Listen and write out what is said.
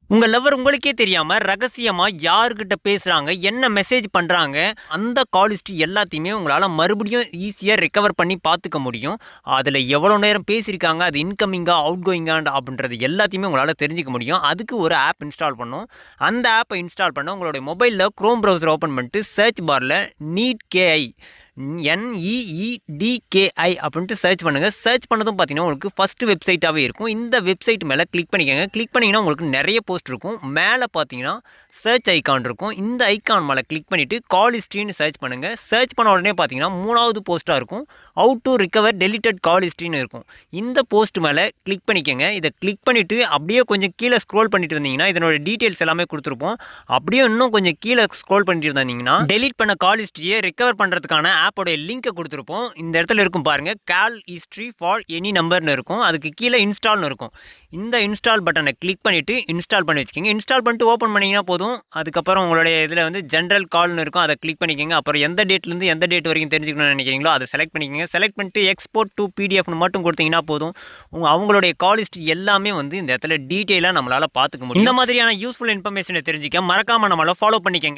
உங்க லவ்வர் உங்களுக்கே தெரியாம ரகசியமா யார்கிட்ட பேசுறாங்க, என்ன மெசேஜ் பண்றாங்க, அந்த கால் ஹிஸ்டரி எல்லாத்தையுமே உங்களால மறுபடியும் ஈஸியா ரெக்கவர் பண்ணி பார்த்துக்க முடியும். அதுல எவ்வளோ நேரம் பேசியிருக்காங்க, அது இன்கமிங்கா, அவுட்கோயிங்கா அப்படின்றது எல்லாத்தையுமே உங்களால தெரிஞ்சுக்க முடியும். அதுக்கு ஒரு ஆப் இன்ஸ்டால் பண்ணணும். அந்த ஆப்ப இன்ஸ்டால் பண்ண உங்களுடைய மொபைல்ல குரோம் ப்ரௌசர் ஓப்பன் பண்ணிட்டு சர்ச் பார்ல நீட் கேஐ NEEDKI அப்படின்ட்டு சர்ச் பண்ணுங்க. சர்ச் பண்ணதும் பார்த்தீங்கன்னா, உங்களுக்கு ஃபர்ஸ்ட் வெப்சைட்டாவே இருக்கும். இந்த வெப்சைட் மேல கிளிக் பண்ணிக்கங்க. கிளிக் பண்ணீங்கன்னா, உங்களுக்கு நெறைய போஸ்ட் இருக்கும். மேல பார்த்தீங்கன்னா, சர்ச் ஐகான் இருக்கும். இந்த ஐகான் மேல கிளிக் பண்ணிட்டு கால் ஹிஸ்டரின்னு சர்ச் பண்ணுங்க. சர்ச் பண்ண உடனே பார்த்தீங்கன்னா, 3வது போஸ்ட்டா இருக்கும். ஹவ் டூ ரிகவர் டெலிட்டட் கால் ஹிஸ்டரின்னு இருக்கும். இந்த போஸ்ட் மேல கிளிக் பண்ணிக்கங்க. இத கிளிக் பண்ணிட்டு அப்படியே கொஞ்சம் கீழ ஸ்க்ரோல் பண்ணிட்டு வந்தீங்கன்னா, இதனோட டீட்டெயில்ஸ் எல்லாமே குடுத்திருப்போம். அப்படியே இன்னும் கொஞ்சம் கீழ ஸ்க்ரோல் பண்ணிட்டு வந்தீங்கன்னா, டெலீட் பண்ண கால் ஹிஸ்டரிய ரெக்கவர் பண்றதுக்கான ஆப்போட லிங்க்க குடுத்திருப்போம். இந்த இடத்துல இருக்கும் பாருங்க. கால் ஹிஸ்டரி ஃபார் எனி நம்பர்னு இருக்கும். அதுக்கு கீழ இன்ஸ்டால்னு இருக்கும். இந்த இன்ஸ்டால் பட்டன கிளிக் பண்ணிட்டு இன்ஸ்டால் பண்ணி வச்சுக்கங்க. இன்ஸ்டால் பண்ணிட்டு ஓப்பன் பண்ணீங்கன்னா போதும். அதுக்கப்புறம் உங்களுடைய இதுல வந்து ஜெனரல் கால்னு இருக்கும். அத கிளிக் பண்ணிக்கங்க. அப்புறம் எந்த டேட்லேருந்து எந்த டேட் வரைக்கும் தெரிஞ்சுக்கணும்னு நினைக்கிறீங்களோ அத செலக்ட் பண்ணிக்கங்க. செலக்ட் பண்ணிட்டு எக்ஸ்போர்ட் டூ பிடிஎஃப்னு மட்டும் கொடுத்தீங்கன்னா போதும். அவங்களுடைய கால் ஹிஸ்டரி எல்லாமே வந்து இந்த இடத்துல டீட்டெயிலா நம்மளால பார்த்துக்க முடியும். இந்த மாதிரியான யூஸ்ஃபுல் இன்ஃபர்மேஷன தெரிஞ்சுக்க மறக்காம நம்மள ஃபாலோ பண்ணிக்கங்க.